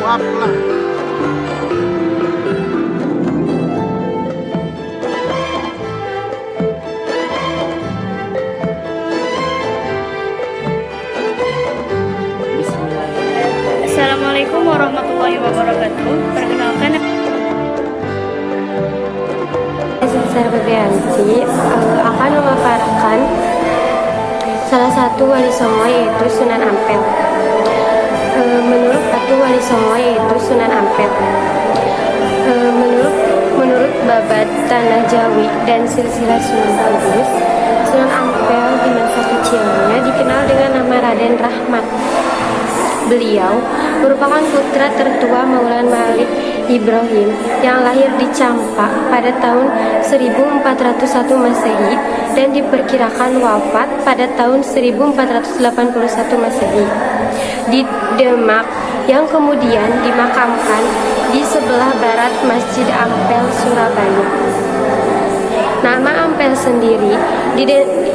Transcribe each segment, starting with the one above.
jawablah. Assalamualaikum warahmatullahi wabarakatuh. Perkenalkan, Saya Febrianti akan memaparkan salah satu wali songo yaitu Sunan Ampel. Menurut satu wali songo yaitu Sunan Ampel. Menurut Babad Tanah Jawi dan Silsilah Sunan Kudus, Sunan Ampel di masa kecilnya dikenal dengan nama Raden Rahmat. Beliau merupakan putra tertua Maulan Malik Ibrahim yang lahir di Campak pada tahun 1401 Masehi dan diperkirakan wafat pada tahun 1481 Masehi di Demak, yang kemudian dimakamkan di sebelah barat Masjid Ampel, Surabaya. Nama Ampel sendiri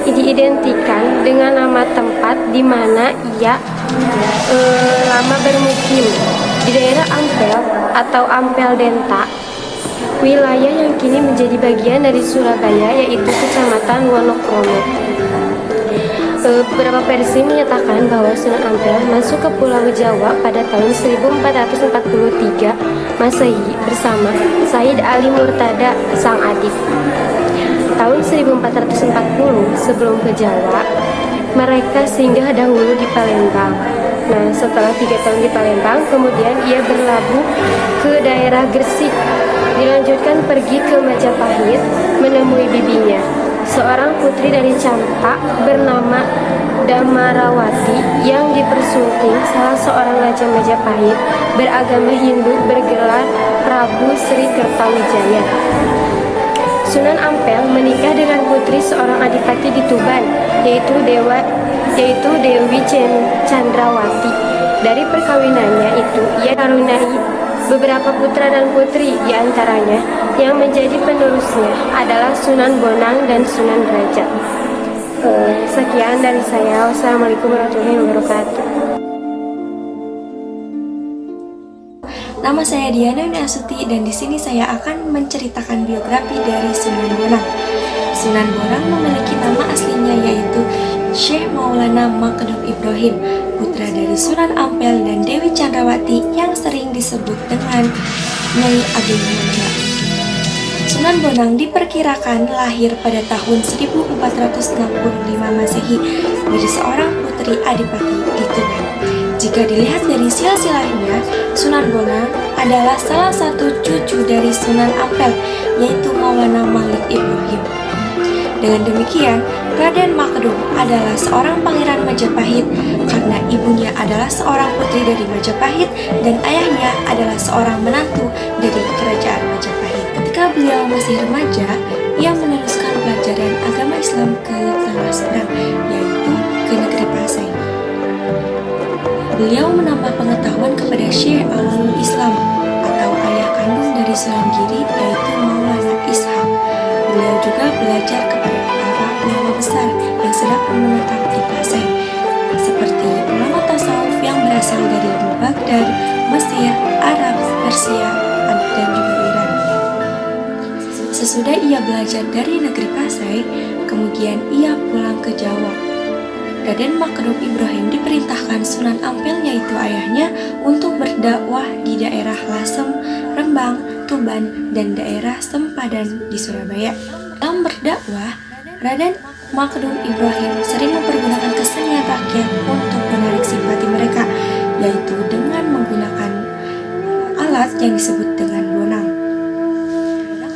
diidentikan dengan nama tempat di mana ia lama bermukim di daerah Ampel atau Ampel Denta, wilayah yang kini menjadi bagian dari Surabaya, yaitu Kecamatan Wonokromo. Beberapa versi menyatakan bahwa Sunan Ampel masuk ke Pulau Jawa pada tahun 1443 Masehi bersama Said Ali Murtada sang adik. Tahun 1440 sebelum ke Jawa, mereka singgah dahulu di Palembang. Nah, setelah 3 tahun di Palembang, kemudian ia berlabuh ke daerah Gresik. Dilanjutkan pergi ke Majapahit menemui bibinya, seorang putri dari Campak bernama Damarawati yang dipersunting salah seorang raja Majapahit beragama Hindu bergelar Prabu Sri Kertawijaya. Sunan Ampel menikah dengan putri seorang adipati di Tuban, yaitu Dewi Chandrawati. Dari perkawinannya itu, ia karuniai beberapa putra dan putri, di antaranya yang menjadi penerusnya adalah Sunan Bonang dan Sunan Derajat. Sekian dari saya. Wassalamualaikum warahmatullahi wabarakatuh. Nama saya Diana Asuti dan di sini saya akan menceritakan biografi dari Sunan Bonang. Sunan Bonang memiliki nama aslinya yaitu Syekh Maulana Makdum Ibrahim, putra dari Sunan Ampel dan Dewi Chandrawati yang sering disebut dengan Nyai Ageng Mania. Sunan Bonang diperkirakan lahir pada tahun 1465 Masehi dari seorang putri adipati di Tuban. Jika dilihat dari silsilahnya, Sunan Bonang adalah salah satu cucu dari Sunan Ampel, yaitu Maulana Malik Ibrahim. Dengan demikian, Raden Makdum adalah seorang pangeran Majapahit karena ibunya adalah seorang putri dari Majapahit dan ayahnya adalah seorang menantu dari kerajaan Majapahit. Ketika beliau masih remaja, ia meneruskan pelajaran agama Islam ke tanah seberang, yaitu ke negeri Pasai. Beliau menambah pengetahuan kepada Syekh Alamul Islam atau ayah kandung dari Sunan Giri, yaitu Maulana Ishaq. Beliau juga belajar kepada para ulama besar yang sedang menetap di Pasai, seperti ulama tasawuf yang berasal dari Baghdad, Mesir, Arab, Persia, dan juga Iran. Sesudah ia belajar dari negeri Pasai, kemudian ia pulang ke Jawa. Raden Makdum Ibrahim diperintahkan Sunan Ampel, yaitu ayahnya, untuk berdakwah di daerah Lasem, Rembang, Tuban, dan daerah Sempadan di Surabaya. Dalam berdakwah, Raden Makdum Ibrahim sering mempergunakan kesenian rakyat untuk menarik simpati mereka, yaitu dengan menggunakan alat yang disebut dengan bonang.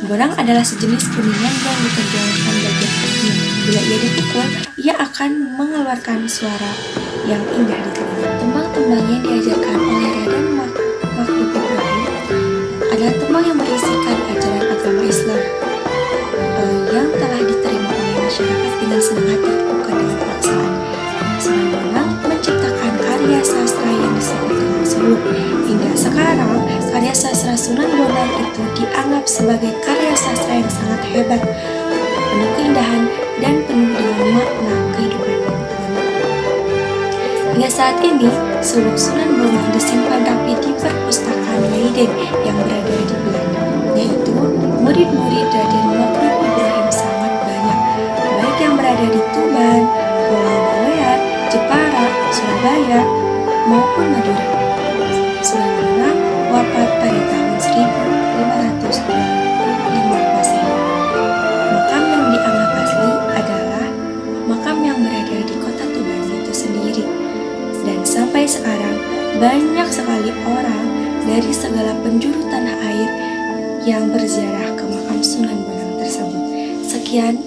Bonang adalah sejenis kuningan yang ditenggangkan bagian perutnya. Bila ia dipukul, ia akan mengeluarkan suara yang indah di telinga. Tembang-tembang yang diajarkan oleh Raden Makdum Ibrahim adalah tembang yang berisikan ajaran agama Islam yang telah diterima oleh masyarakat dengan senang hati, bukan dengan paksaan. Sunan Bonang menciptakan karya sastra yang disebut dengan suluk. Hingga sekarang, karya sastra Sunan Bonang itu dianggap sebagai karya sastra yang sangat hebat, penuh keindahan dan penuh dengan makna kehidupan dan agama. Hingga Saat ini, suluk Sunan Bonang disimpan rapi di perpustakaan Leiden yang berada di Belanda, yaitu murid-murid Raden Makhluk Ibrahim sangat banyak, baik yang berada di Tuban, Pulau Bawean, Jepara, Surabaya, maupun Madura. Sunan Bonang wafat pada tahun 1525 Masehi. Makam yang dianggap asli adalah makam yang berada di kota Tuban itu sendiri. Dan sampai sekarang banyak sekali orang dari segala penjuru tanah air yang berziarah ke makam Sunan Bonang tersebut. Sekian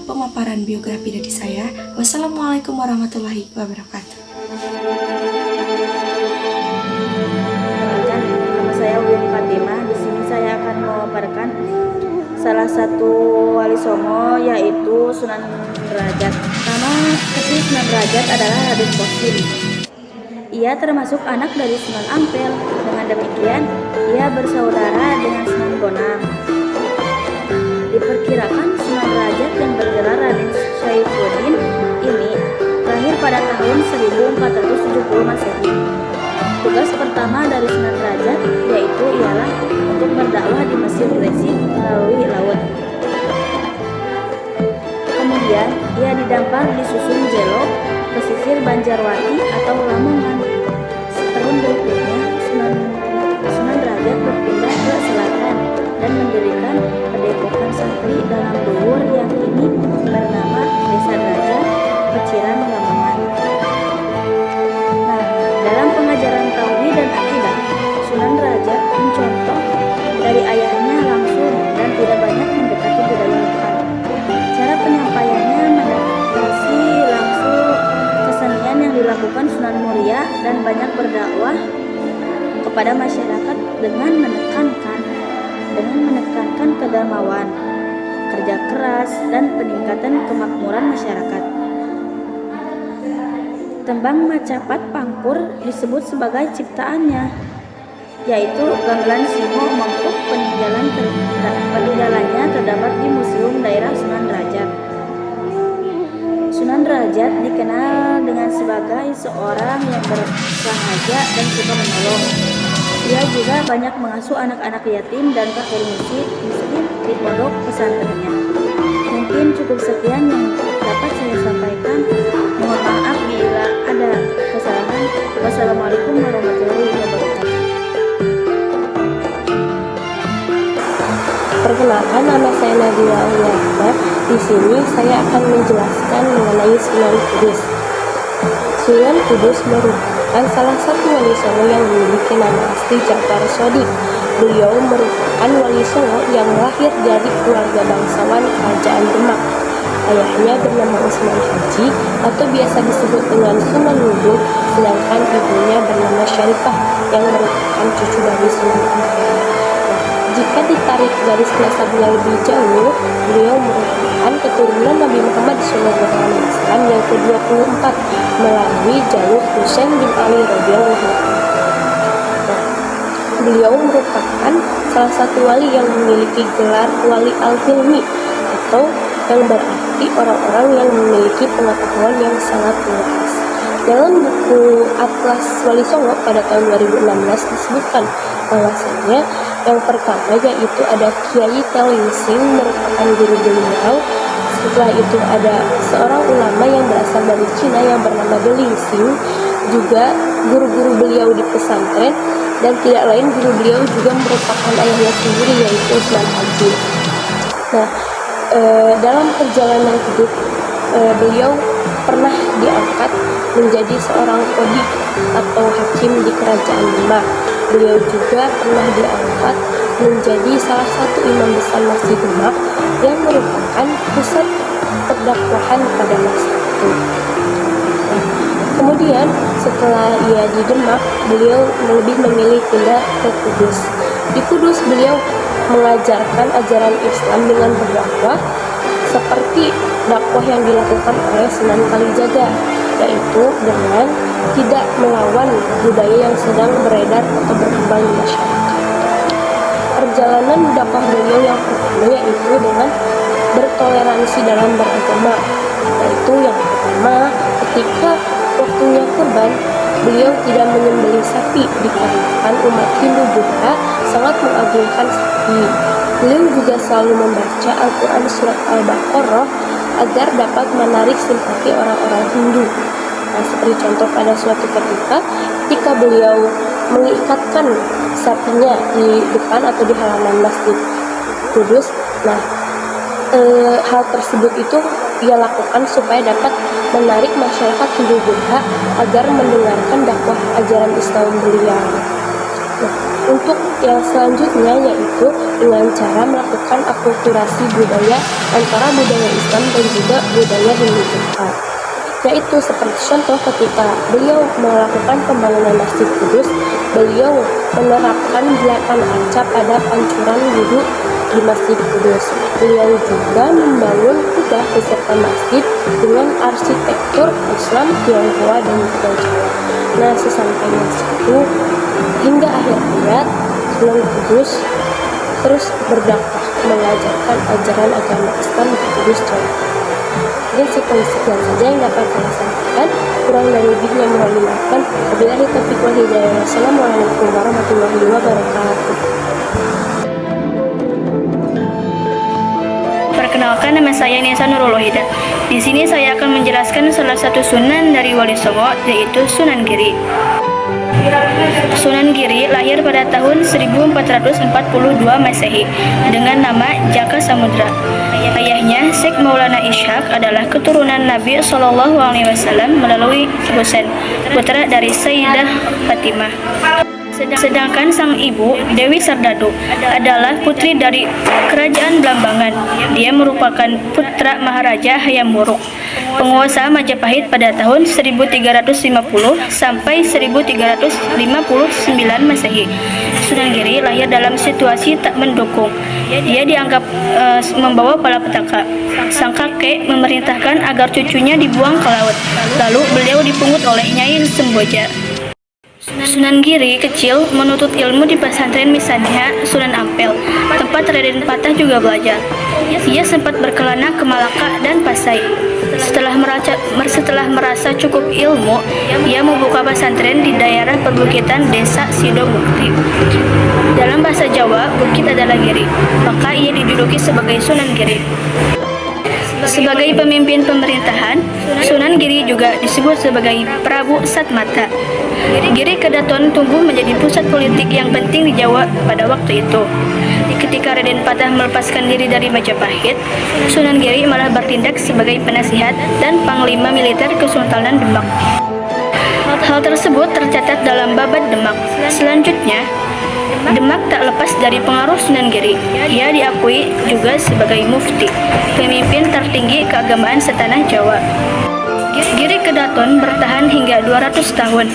pemaparan biografi dari saya. Wassalamualaikum warahmatullahi wabarakatuh. Nama saya Uyun Fatimah. Di sini saya akan memaparkan salah satu wali songo, yaitu Sunan Derajat. Nama kecil Sunan Derajat adalah Raden Kosim. Ia termasuk anak dari Sunan Ampel. Dengan demikian, ia bersaudara dengan Sunan Bonang. Diperkirakan Sunan Derajat yang bergelar Raden Saifuddin ini lahir pada tahun 1470 Masehi. Tugas pertama dari Sunan Derajat yaitu ialah untuk berdakwah di Mesir Gresik melalui laut. Kemudian ia didampar di Susun Jelo, pesisir Banjarwati atau Lamongan. Setahun berikutnya Sunan Derajat berpindah ke selatan dan mendirikan padepokan santri dalam Luwur yang kini bernama Desa Derajat, Peciran, Lamongan. Nah, dalam pengajaran tauhid dan akidah, Sunan Derajat mencontoh dari ayahnya langsung dan tidak banyak mendekati budaya lokal. Cara penyampaiannya menadaptasi langsung kesenian yang dilakukan Sunan Muria dan banyak berdakwah kepada masyarakat dengan menekankan kedermawan, kerja keras, dan peningkatan kemakmuran masyarakat. Tembang Macapat Pangkur disebut sebagai ciptaannya, yaitu gamelan Simo Mangkuk. Peninggalannya terdapat di Museum Daerah Sunan Derajat. Sunan Derajat dikenal dengan sebagai seorang yang bersahaja dan suka menolong. Ia juga banyak mengasuh anak-anak yatim dan fakir miskin di pondok pesantrennya. Mungkin cukup sekian yang dapat saya sampaikan. Mohon maaf bila ada kesalahan. Wassalamualaikum warahmatullahi wabarakatuh. Perkenalkan, nama saya Nabila Auliana. Di sini saya akan menjelaskan mengenai Sunan Kudus. Sunan Kudus merupakan salah satu wali songo yang memiliki nama asli Ja'far Shodiq. Beliau merupakan wali songo yang lahir dari keluarga bangsawan Kerajaan Demak. Ayahnya bernama Usman Haji atau biasa disebut dengan Sunan Wudhu, sedangkan ibunya bernama Syarifah yang merupakan cucu dari Sunan Ampel. Jika ditarik garis nasabnya lebih jauh, beliau merupakan keturunan Nabi Muhammad SAW yang ke-24 melalui jalur Husain bin Ali radhiyallahu anhu. Beliau merupakan salah satu wali yang memiliki gelar Wali Al-Hilmi, atau yang berarti orang-orang yang memiliki pengetahuan yang sangat luas. Dalam buku Atlas Wali Songo pada tahun 2016 disebutkan bahwasanya yang pertama yaitu ada Kiai Talingsing, merupakan guru beliau. Setelah itu ada seorang ulama yang berasal dari Cina yang bernama Delingsing, juga guru-guru beliau di pesantren, dan tidak lain guru beliau juga merupakan ayahnya sendiri yaitu Usman Haji. Nah, dalam perjalanan hidup beliau pernah diangkat menjadi seorang qadhi atau hakim di Kerajaan Demak. Beliau juga pernah diangkat menjadi salah satu imam besar Masjid Demak yang merupakan pusat perdakwahan pada masa itu. Nah, kemudian setelah ia di Demak, beliau lebih memilih pindah ke Kudus. Di Kudus beliau mengajarkan ajaran Islam dengan berdakwah seperti dakwah yang dilakukan oleh Sunan Kalijaga, yaitu dengan tidak melawan budaya yang sedang beredar atau berkembang di masyarakat. Perjalanan dakwah beliau yang pertama yaitu dengan bertoleransi dalam beragama, yaitu yang pertama ketika waktunya kurban, beliau tidak menyembelih sapi dikarenakan umat Hindu Buddha sangat mengagungkan sapi. Beliau juga selalu membaca Al-Quran surat Al-Baqarah agar dapat menarik simpati orang-orang Hindu. Nah, seperti contoh pada suatu ketika beliau mengikatkan sapinya di depan atau di halaman Masjid Kudus. Nah, hal tersebut itu ia lakukan supaya dapat menarik masyarakat Hindu Buddha agar mendengarkan dakwah ajaran Islam beliau. Nah, untuk yang selanjutnya yaitu dengan cara melakukan akulturasi budaya antara budaya Islam dan juga budaya Hindu Buddha. Yaitu seperti contoh ketika beliau melakukan pembangunan Masjid Kudus, beliau menerapkan 8 arca pada pancuran wudhu di Masjid Kudus. Beliau juga membangun kubah beserta masjid dengan arsitektur Islam, Tionghoa, dan juga Jawa. Nah, sesampainya situ hingga akhir hayat, Sunan Kudus terus berdakwah mengajarkan ajaran agama Islam di Kudus, Jawa. Mungkin sekian saja yang dapat saya sampaikan. Kurang dan lebihnya mohon dimaafkan. Wabillahi taufiq wal hidayah. Wassalamualaikum warahmatullahi wabarakatuh. Perkenalkan, nama saya Nisa Nurul Wahida. Di sini saya akan menjelaskan salah satu sunan dari Wali Songo, yaitu Sunan Giri. Sunan Giri lahir pada tahun 1442 Masehi dengan nama Jaka Samudra. Ayahnya, Syekh Maulana Ishaq, adalah keturunan Nabi SAW melalui Husain, putra dari Sayyidah Fatimah. Sedangkan sang ibu, Dewi Serdadu, adalah putri dari Kerajaan Blambangan. Dia merupakan putra Maharaja Hayam Wuruk, penguasa Majapahit pada tahun 1350 sampai 1359 Masehi. Sunan Giri lahir dalam situasi tak mendukung. Dia dianggap membawa malapetaka. Sang kakek memerintahkan agar cucunya dibuang ke laut. Lalu beliau dipungut oleh Nyai Semboja. Sunan Giri kecil menuntut ilmu di pesantren misalnya Sunan Ampel, tempat Raden Patah juga belajar. Ia sempat berkelana ke Malaka dan Pasai. Setelah merasa cukup ilmu, ia membuka pesantren di daerah perbukitan desa Sidomukti. Dalam bahasa Jawa, bukit adalah Giri, maka ia dijuluki sebagai Sunan Giri. Sebagai pemimpin pemerintahan, Sunan Giri juga disebut sebagai Prabu Satmata. Giri Kedaton tumbuh menjadi pusat politik yang penting di Jawa pada waktu itu. Ketika Raden Patah melepaskan diri dari Majapahit, Sunan Giri malah bertindak sebagai penasihat dan panglima militer Kesultanan Demak. Hal tersebut tercatat dalam Babad Demak. Selanjutnya, Demak tak lepas dari pengaruh Sunan Giri. Ia diakui juga sebagai mufti, pemimpin tertinggi keagamaan setanah Jawa. Giri Kedaton bertahan hingga 200 tahun.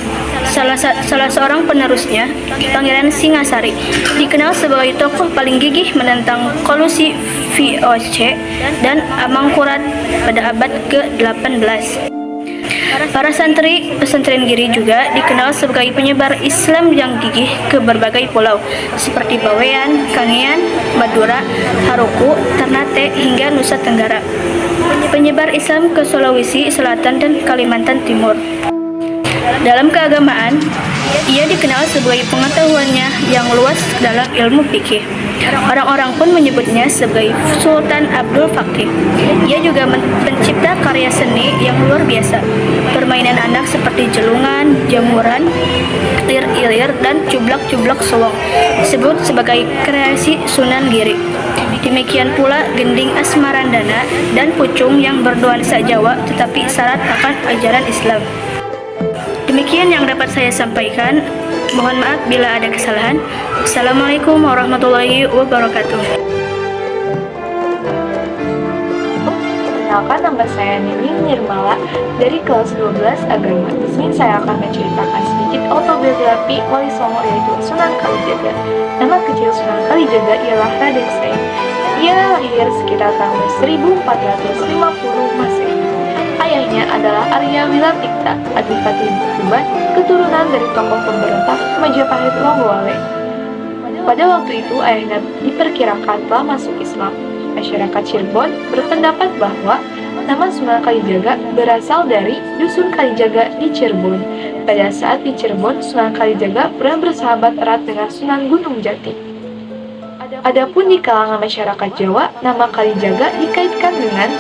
Salah seorang penerusnya, Pangeran Singasari, dikenal sebagai tokoh paling gigih menentang kolusi VOC dan Amangkurat pada abad ke-18. Para santri pesantren Giri juga dikenal sebagai penyebar Islam yang gigih ke berbagai pulau seperti Bawean, Kangean, Madura, Haruku, Ternate, hingga Nusa Tenggara. Penyebar Islam ke Sulawesi Selatan dan Kalimantan Timur. Dalam keagamaan, ia dikenal sebagai pengetahuannya yang luas dalam ilmu fikih. Orang-orang pun menyebutnya sebagai Sultan Abdul Fakih. Ia juga pencipta karya seni yang luar biasa. Permainan anak seperti jelungan, jamuran, ilir-ilir, dan cublak-cublak sowong disebut sebagai kreasi Sunan Giri. Demikian pula gending Asmarandana dan pucung yang bernuansa Jawa tetapi syarat akan ajaran Islam. Demikian yang dapat saya sampaikan. Mohon maaf bila ada kesalahan. Assalamualaikum warahmatullahi wabarakatuh. Perkenalkan, nama saya Nining Nirmala dari kelas 12 Agama. Di sini saya akan menceritakan sedikit autobiografi Wali Songo, yaitu Sunan Kalijaga. Nama kecil Sunan Kalijaga ialah Raden Said. Ia lahir sekitar tahun 1450 Masehi. Ayahnya adalah Arya Wilatikta, Adipati Tuban, keturunan dari tokoh pemberontak Majapahit Longowale. Pada waktu itu, ayahnya diperkirakan telah masuk Islam. Masyarakat Cirebon berpendapat bahwa Nama Sunan Kalijaga berasal dari Dusun Kalijaga di Cirebon. Pada saat di Cirebon, Sunan Kalijaga pernah bersahabat erat dengan Sunan Gunung Jati. Adapun di kalangan masyarakat Jawa, nama Kalijaga dikaitkan dengan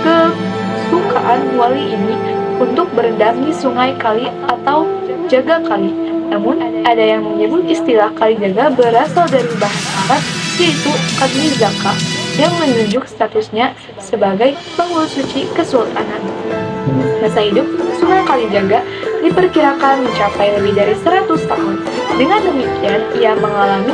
kesukaan wali ini untuk berendam di sungai kali atau jaga kali. Namun, ada yang menyebut istilah Kalijaga berasal dari bahasa Arab, yaitu Kadlizaka, yang menunjuk statusnya sebagai penghulu suci kesultanan. Masa hidup Sunan Kalijaga diperkirakan mencapai lebih dari 100 tahun. Dengan demikian, ia mengalami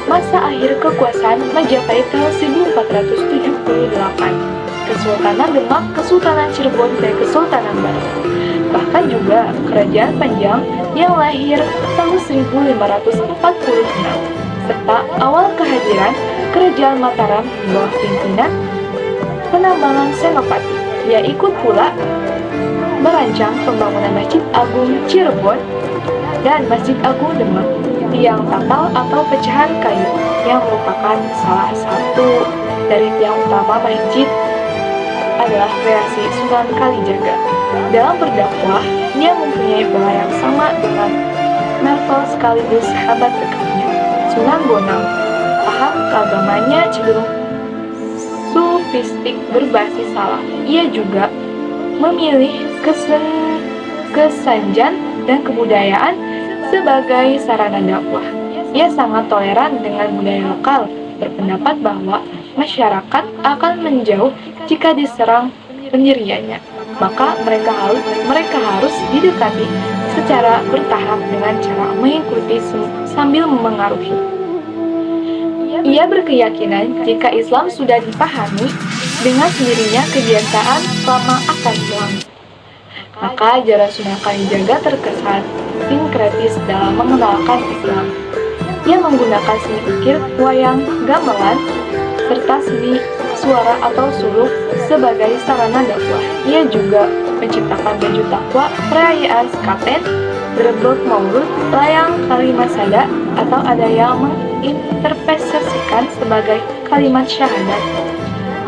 masa akhir kekuasaan Majapahit tahun 1478, Kesultanan Demak, Kesultanan Cirebon, dan Kesultanan Barat. Bahkan juga Kerajaan Panjang yang lahir tahun 1546, serta awal kehadiran Kerajaan Mataram di bawah pimpinan Penambangan Senopati. Ia ikut pula merancang pembangunan Masjid Agung Cirebon dan Masjid Agung Demak, tiang tapal atau pecahan kayu yang merupakan salah satu dari tiang utama masjid adalah kreasi Sunan Kalijaga. Dalam berdakwah, dia mempunyai pola yang sama dengan Marvel sekaligus sahabat dekatnya, Sunan Bonang. Paham keagamanya cenderung sufistik berbasis salaf. Ia juga memilih kesanjan dan kebudayaan sebagai sarana dakwah. Ia sangat toleran dengan budaya lokal, berpendapat bahwa masyarakat akan menjauh jika diserang pendiriannya. Maka mereka harus didekati secara bertahap dengan cara mengikuti sambil memengaruhi. Ia berkeyakinan jika Islam sudah dipahami, dengan sendirinya kebiasaan lama akan hilang. Maka ajaran Sunan Kalijaga terkesan sinkretis dalam mengenalkan Islam. Ia menggunakan seni ukir, wayang, gamelan, serta seni suara atau suluk sebagai sarana dakwah. Ia juga menciptakan baju takwa, perayaan sekaten, grebek maulud, layang kalimat sada, atau ada yang menginterpretasikan sebagai kalimat syahadat,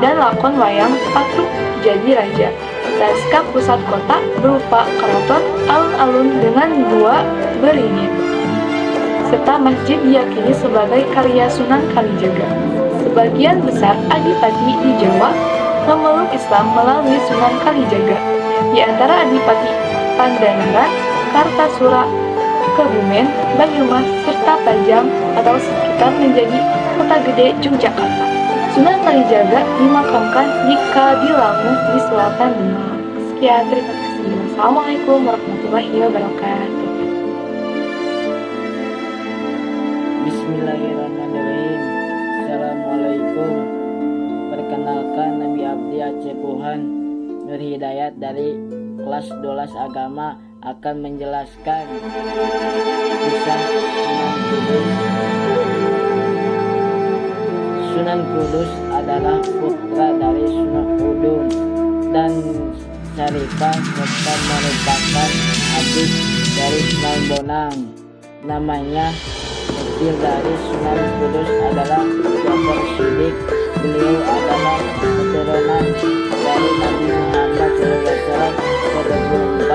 dan lakon wayang Patruk Jadi Raja. Naskah pusat kota berupa keraton, alun-alun dengan gua beringin, serta masjid diyakini sebagai karya Sunan Kalijaga. Sebagian besar adipati di Jawa memeluk Islam melalui Sunan Kalijaga. Di antara adipati Pandanaran, Kartasura, Kebumen, Banyumas, serta Pajang atau sekitar menjadi kota gede Yogyakarta. Sunan Kalijaga dimakamkan di Kadilangu di selatan Demak. Sekian, terima kasih. Wassalamualaikum warahmatullahi wabarakatuh. Bismillahirrahmanirrahim. Assalamualaikum. Perkenalkan, Nabi Abdi Aceh Puhan Nur Hidayat dari kelas 12 agama akan menjelaskan kisah Sunan Kudus. Sunan Kudus adalah putra dari Sunan Kudus dan Syarifah serta merupakan adik dari Sunan Bonang. Namanya kecil dari Sunan Kudus adalah Ja'far Shiddiq. Beliau adalah keturunan dari Nabi Muhammad SAW ke-24.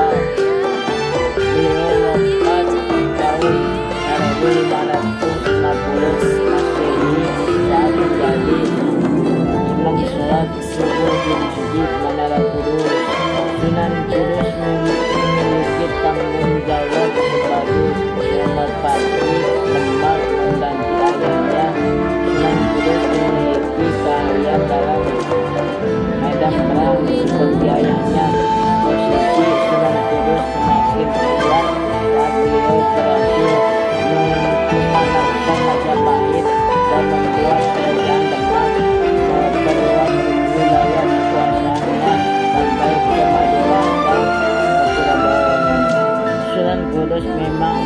Beliau wafat tahun 1550 Masehi saat menjadi imam sholat subuh di Masjid Menara Kudus. Sunan Kudus memiliki tanggung jawab sebagai senopati Demak mengganti ayahnya. Sunan Kudus memiliki keahlian dalam medan perang seperti ayahnya. Posisi Sunan Kudus semakin kuat saat beliau berhasil mengalahkan Majapahit dan membuat kerajaan Demak memperluas wilayah kekuasaannya sampai ke Madura dan Surabaya. Sunan Kudus memang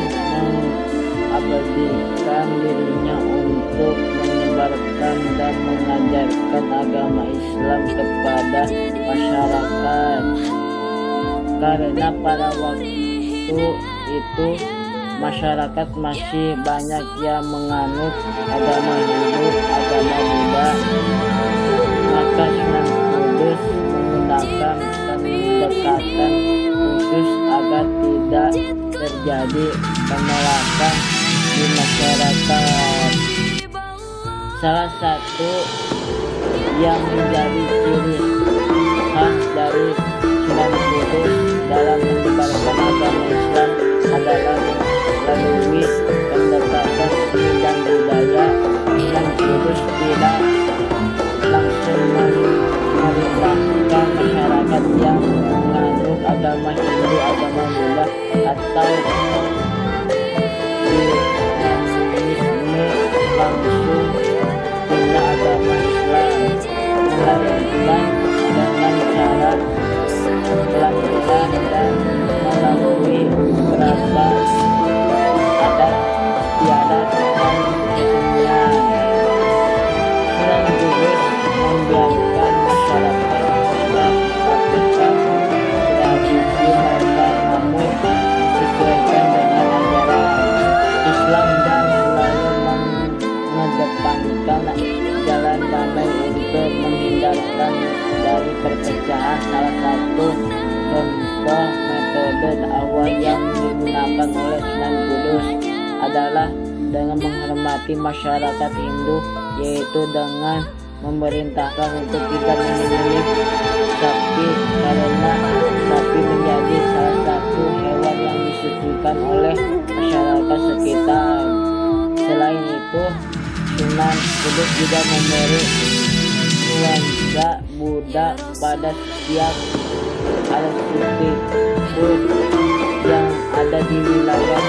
mengabdikan dirinya untuk menyebarkan dan mengajarkan agama Islam kepada masyarakat, karena pada waktu itu masyarakat masih banyak yang menganut agama Hindu, agama Buddha. Maka Sunan Kudus menggunakan pendekatan khusus agar tidak terjadi penolakan di masyarakat. Salah satu yang menjadi ciri khas dari Sunan Kudus dalam menyebarkan agama Islam adalah melalui pendekatan seni dan budaya. Sunan Kudus tidak langsung memerintahkan masyarakat yang menganut agama Hindu, agama Buddha, atau Buddhisme langsung pindah agama Islam, melainkan dengan cara pelan-pelan dan melalui beberapa adat istiadat dan kesenian. Sunan Kudus membiarkan masyarakat melakukan tradisi mereka, namun disesuaikan dengan ajaran Islam dan selalu mengedepankan jalan damai untuk menghindarkan dari perpecahan. Salah satu contoh metode dakwah yang digunakan oleh Sunan Kudus adalah dengan menghormati masyarakat Hindu, yaitu dengan memerintahkan untuk tidak menyembelih sapi karena sapi menjadi salah satu hewan yang disucikan oleh masyarakat sekitar. Selain itu, Sunan Kudus juga memberi nuansa Buddha pada setiap arsitektur yang ada di wilayah